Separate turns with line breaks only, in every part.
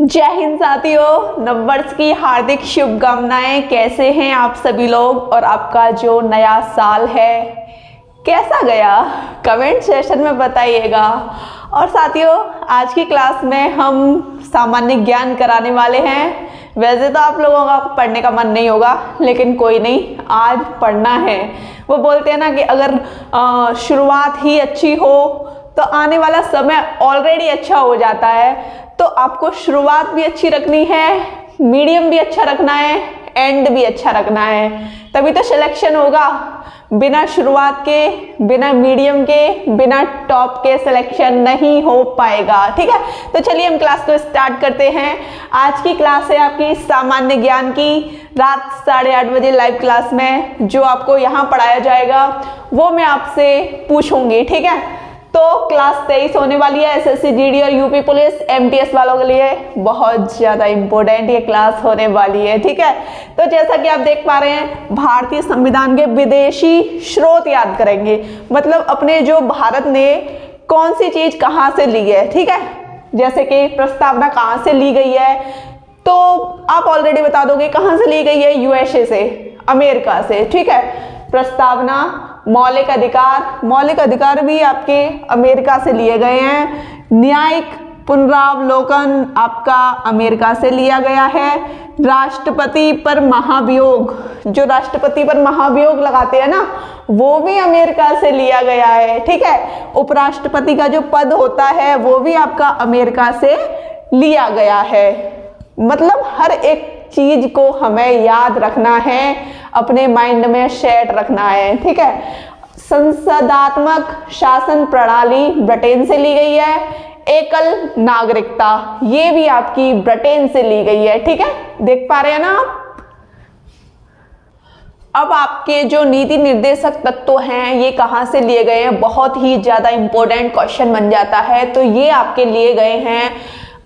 जय हिंद साथियों, नववर्ष की हार्दिक शुभकामनाएं। कैसे हैं आप सभी लोग और आपका जो नया साल है कैसा गया, कमेंट सेशन में बताइएगा। और साथियों, आज की क्लास में हम सामान्य ज्ञान कराने वाले हैं। वैसे तो आप लोगों का पढ़ने का मन नहीं होगा, लेकिन कोई नहीं, आज पढ़ना है। वो बोलते हैं ना कि अगर शुरुआत ही अच्छी हो तो आने वाला समय ऑलरेडी अच्छा हो जाता है। तो आपको शुरुआत भी अच्छी रखनी है, मीडियम भी अच्छा रखना है, एंड भी अच्छा रखना है, तभी तो सिलेक्शन होगा। बिना शुरुआत के, बिना मीडियम के, बिना टॉप के सिलेक्शन नहीं हो पाएगा। ठीक है, तो चलिए हम क्लास को स्टार्ट करते हैं। आज की क्लास है आपकी सामान्य ज्ञान की, रात 8:30 बजे लाइव क्लास में जो आपको यहाँ पढ़ाया जाएगा वो मैं आपसे पूछूंगी। ठीक है, तो क्लास 23 होने वाली है। एसएससी जीडी और यूपी पुलिस एमटीएस वालों के लिए बहुत ज़्यादा इम्पोर्टेंट ये क्लास होने वाली है। ठीक है, तो जैसा कि आप देख पा रहे हैं, भारतीय संविधान के विदेशी स्रोत याद करेंगे, मतलब अपने जो भारत ने कौन सी चीज़ कहाँ से ली है। ठीक है, जैसे कि प्रस्तावना कहाँ से ली गई है, तो आप ऑलरेडी बता दोगे कहाँ से ली गई है, यूएसए से, अमेरिका से। ठीक है, प्रस्तावना, मौलिक अधिकार भी आपके अमेरिका से लिए गए हैं। न्यायिक पुनरावलोकन आपका अमेरिका से लिया गया है। राष्ट्रपति पर महाभियोग, जो राष्ट्रपति पर महाभियोग लगाते हैं ना, वो भी अमेरिका से लिया गया है। ठीक है, उपराष्ट्रपति का जो पद होता है वो भी आपका अमेरिका से लिया गया है। मतलब हर एक चीज को हमें याद रखना है, अपने माइंड में सेट रखना है। ठीक है, संसदात्मक शासन प्रणाली ब्रिटेन से ली गई है। एकल नागरिकता ये भी आपकी ब्रिटेन से ली गई है। ठीक है, देख पा रहे हैं ना आप। अब आपके जो नीति निर्देशक तत्व हैं ये कहाँ से लिए गए हैं, बहुत ही ज्यादा इंपॉर्टेंट क्वेश्चन बन जाता है। तो ये आपके लिए गए हैं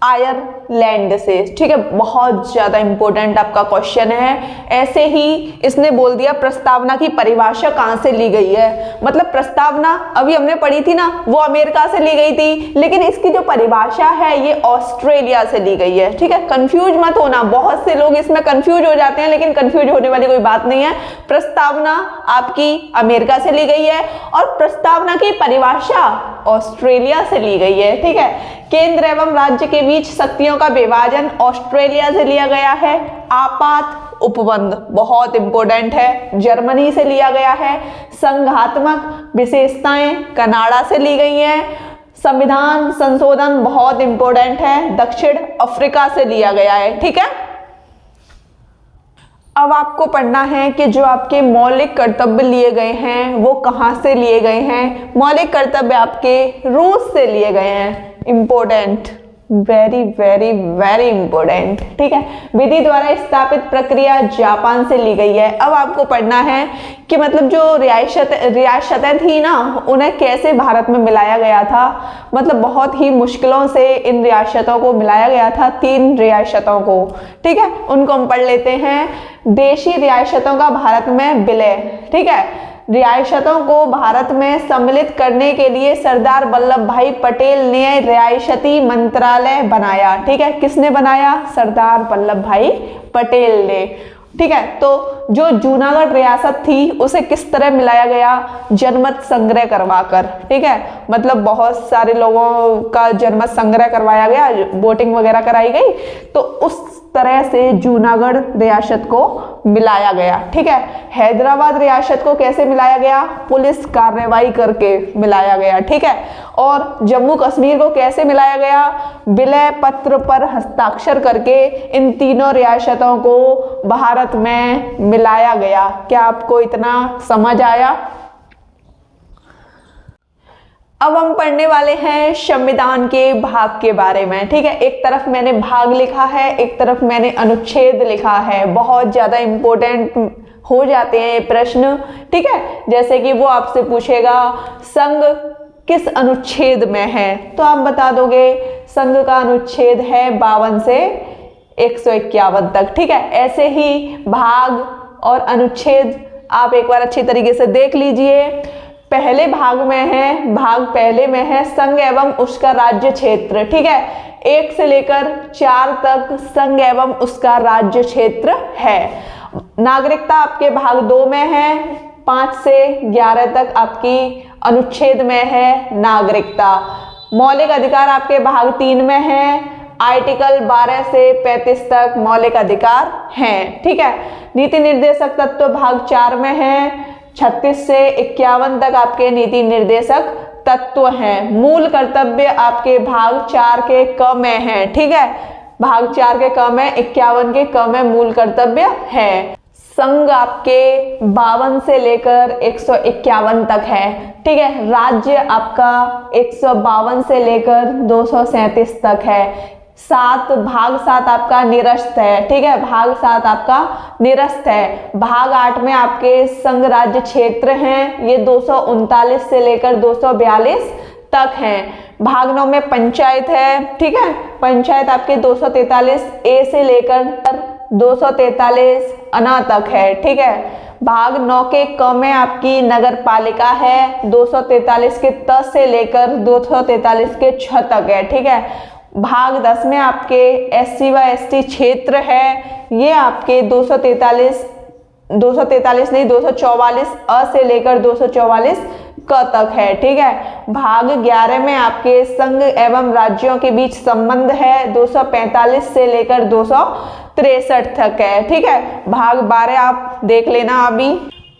आयरलैंड से। ठीक है, बहुत ज़्यादा इंपॉर्टेंट आपका क्वेश्चन है। ऐसे ही इसने बोल दिया प्रस्तावना की परिभाषा कहाँ से ली गई है, मतलब प्रस्तावना अभी हमने पढ़ी थी ना, वो अमेरिका से ली गई थी, लेकिन इसकी जो परिभाषा है ये ऑस्ट्रेलिया से ली गई है। ठीक है, कंफ्यूज मत होना, बहुत से लोग इसमें कंफ्यूज हो जाते हैं, लेकिन कंफ्यूज होने वाली कोई बात नहीं है। प्रस्तावना आपकी अमेरिका से ली गई है और प्रस्तावना की परिभाषा ऑस्ट्रेलिया से ली गई है। ठीक है, केंद्र एवं राज्य के बीच शक्तियों का विभाजन ऑस्ट्रेलिया से लिया गया है। आपात उपबंध बहुत इंपॉर्टेंट है, जर्मनी से लिया गया है। संघात्मक विशेषताएं कनाडा से ली गई हैं। संविधान संशोधन बहुत इंपॉर्टेंट है, दक्षिण अफ्रीका से लिया गया है। ठीक है, अब आपको पढ़ना है कि जो आपके मौलिक कर्तव्य लिए गए हैं वो कहाँ से लिए गए हैं। मौलिक कर्तव्य आपके रूस से लिए गए हैं। Important, very very very important. ठीक है, विधि द्वारा स्थापित प्रक्रिया जापान से ली गई है। अब आपको पढ़ना है कि मतलब जो रियासतें थी ना, उन्हें कैसे भारत में मिलाया गया था। मतलब बहुत ही मुश्किलों से इन रियासतों को मिलाया गया था, 3 रियासतों को। ठीक है, उनको हम पढ़ लेते हैं। देशी रियासतों का भारत में विलय। ठीक है, रियासतों को भारत में सम्मिलित करने के लिए सरदार वल्लभ भाई पटेल ने रियासती मंत्रालय बनाया। ठीक है, किसने बनाया? सरदार वल्लभ भाई पटेल ने। ठीक है, तो जो जूनागढ़ रियासत थी उसे किस तरह मिलाया गया? जनमत संग्रह करवाकर। ठीक है, मतलब बहुत सारे लोगों का जनमत संग्रह करवाया गया, वोटिंग वगैरह कराई गई, तो उस तरह से जूनागढ़ रियासत को मिलाया गया। ठीक है, हैदराबाद रियासत को कैसे मिलाया गया? पुलिस कार्रवाई करके मिलाया गया। ठीक है, और जम्मू कश्मीर को कैसे मिलाया गया? विलय पत्र पर हस्ताक्षर करके इन तीनों रियासतों को भारत में मिलाया गया। क्या आपको इतना समझ आया? अब हम पढ़ने वाले हैं संविधान के भाग के बारे में। ठीक है, एक तरफ मैंने भाग लिखा है, एक तरफ मैंने अनुच्छेद लिखा है। बहुत ज्यादा इंपॉर्टेंट हो जाते हैं ये प्रश्न। ठीक है, जैसे कि वो आपसे पूछेगा संघ किस अनुच्छेद में है, तो आप बता दोगे संघ का अनुच्छेद है 52 से 151 तक। ठीक है, ऐसे ही भाग और अनुच्छेद आप एक बार अच्छी तरीके से देख लीजिए। पहले भाग में है, भाग पहले में है संघ एवं उसका राज्य क्षेत्र। ठीक है, 1 से लेकर 4 तक संघ एवं उसका राज्य क्षेत्र है। नागरिकता आपके भाग 2 में है, 5 से 11 तक आपकी अनुच्छेद में है नागरिकता। मौलिक अधिकार आपके भाग 3 में है, आर्टिकल 12 से 35 तक मौलिक अधिकार हैं। ठीक है। नीति निर्देशक तत्व भाग 4 में है, 36 से 51 तक आपके नीति निर्देशक तत्व हैं। मूल कर्तव्य आपके भाग 4 के क में है। ठीक है, भाग 4 के क में, 51 के क में मूल कर्तव्य है। संघ आपके 52 से लेकर 151 तक है। ठीक है। राज्य आपका 152 से लेकर 237 तक है। भाग 7 आपका निरस्त है। ठीक है, भाग 7 आपका निरस्त है। भाग 8 में आपके संघ राज्य क्षेत्र हैं, ये 239 से लेकर 242 तक हैं। भाग 9 में पंचायत है। ठीक है, पंचायत आपके 243 ए से लेकर 243 अना तक है। ठीक है। भाग 9 के क में आपकी नगर पालिका है, 243 के त से लेकर 243 के छ तक है। ठीक है। भाग 10 में आपके SC व ST क्षेत्र है, ये आपके 244 अ से लेकर 244 क तक है। ठीक है। भाग 11 में आपके संघ एवं राज्यों के बीच संबंध है, 245 से लेकर 263 तक है। ठीक है। भाग 12 आप देख लेना अभी।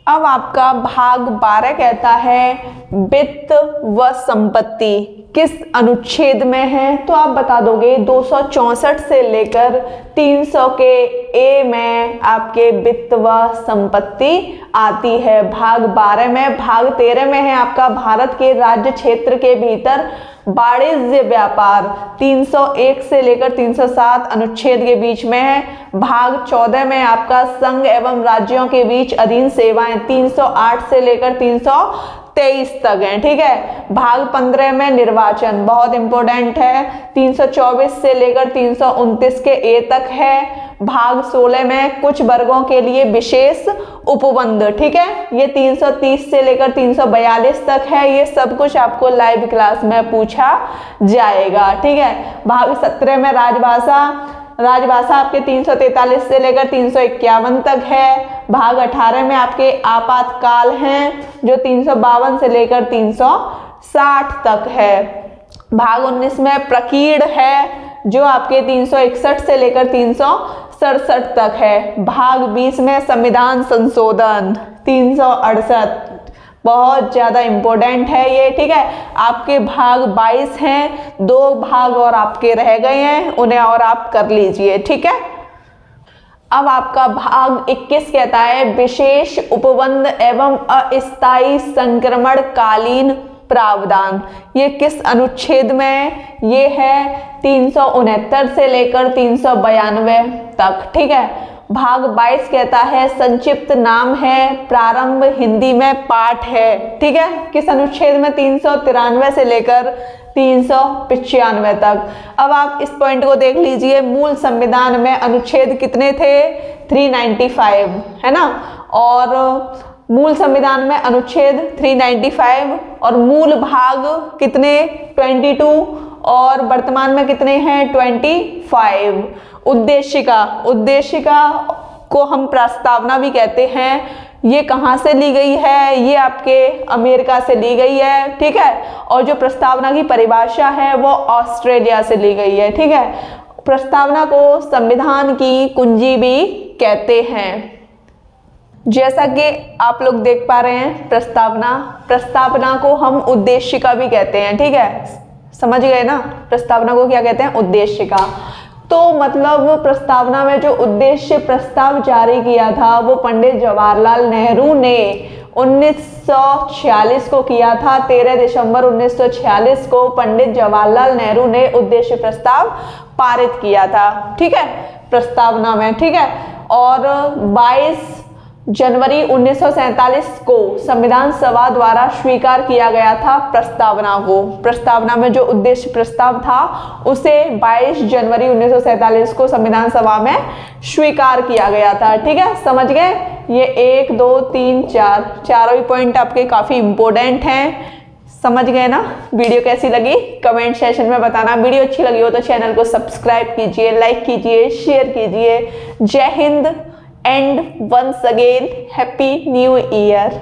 अब आपका भाग 12 कहता है वित्त व संपत्ति किस अनुच्छेद में है, तो आप बता दोगे 264 से लेकर 300 के ए में आपके वित्त व संपत्ति आती है भाग 12 में। भाग 13 में है आपका भारत के राज्य क्षेत्र के भीतर वाणिज्य व्यापार, 301 से लेकर 307 अनुच्छेद के बीच में है। भाग 14 में आपका संघ एवं राज्यों के बीच अधीन सेवाएं, 308 से लेकर 323 तक हैं। ठीक है। भाग 15 में निर्वाचन, बहुत इंपॉर्टेंट है, 324 से लेकर 329 के ए तक है। भाग 16 में कुछ वर्गों के लिए विशेष उपबंध। ठीक है, ये 330 से लेकर 342 तक है। ये सब कुछ आपको लाइव क्लास में पूछा जाएगा। ठीक है। भाग 17 में राजभाषा आपके 343 से लेकर 351 तक है। भाग 18 में आपके आपातकाल हैं, जो 352 से लेकर 360 तक है। भाग 19 में प्रकीर्ण है, जो आपके 361 से लेकर 367 तक है। भाग 20 में संविधान संशोधन 368, बहुत ज़्यादा इम्पोर्टेंट है ये। ठीक है। आपके भाग 22 हैं, 2 भाग और आपके रह गए हैं, उन्हें और आप कर लीजिए। ठीक है। अब आपका भाग 21 कहता है विशेष उपबंध एवं अस्थायी संक्रमण कालीन प्रावधान, ये किस अनुच्छेद में, ये है 369 से लेकर 392 तक। ठीक है। भाग 22 कहता है संक्षिप्त नाम है, प्रारंभ हिंदी में पाठ है। ठीक है। किस अनुच्छेद में, 393 से लेकर 395 तक। अब आप इस पॉइंट को देख लीजिए, मूल संविधान में अनुच्छेद कितने थे, 395 है ना, और मूल संविधान में अनुच्छेद 395 और मूल भाग कितने, 22, और वर्तमान में कितने हैं, 25। उद्देशिका को हम प्रस्तावना भी कहते हैं। ये कहाँ से ली गई है, ये आपके अमेरिका से ली गई है। ठीक है। और जो प्रस्तावना की परिभाषा है वो ऑस्ट्रेलिया से ली गई है। ठीक है। प्रस्तावना को संविधान की कुंजी भी कहते हैं। जैसा कि आप लोग देख पा रहे हैं, प्रस्तावना को हम उद्देशिका भी कहते हैं। ठीक है, समझ गए ना, प्रस्तावना को क्या कहते हैं, उद्देशिका। तो मतलब प्रस्तावना में जो उद्देश्य प्रस्ताव जारी किया था वो पंडित जवाहरलाल नेहरू ने 1946 को किया था। 13 दिसंबर 1946 को पंडित जवाहरलाल नेहरू ने उद्देश्य प्रस्ताव पारित किया था। ठीक है, प्रस्तावना में। ठीक है। और 22 जनवरी 1947 को संविधान सभा द्वारा स्वीकार किया गया था प्रस्तावना को। प्रस्तावना में जो उद्देश्य प्रस्ताव था उसे 22 जनवरी 1947 को संविधान सभा में स्वीकार किया गया था। ठीक है, समझ गए। ये 1 2 3 4 चारों ही पॉइंट आपके काफी इंपॉर्टेंट हैं, समझ गए ना? वीडियो कैसी लगी कमेंट सेशन में बताना। वीडियो अच्छी लगी हो तो चैनल को सब्सक्राइब कीजिए, लाइक कीजिए, शेयर कीजिए। जय Hind and once again happy new year.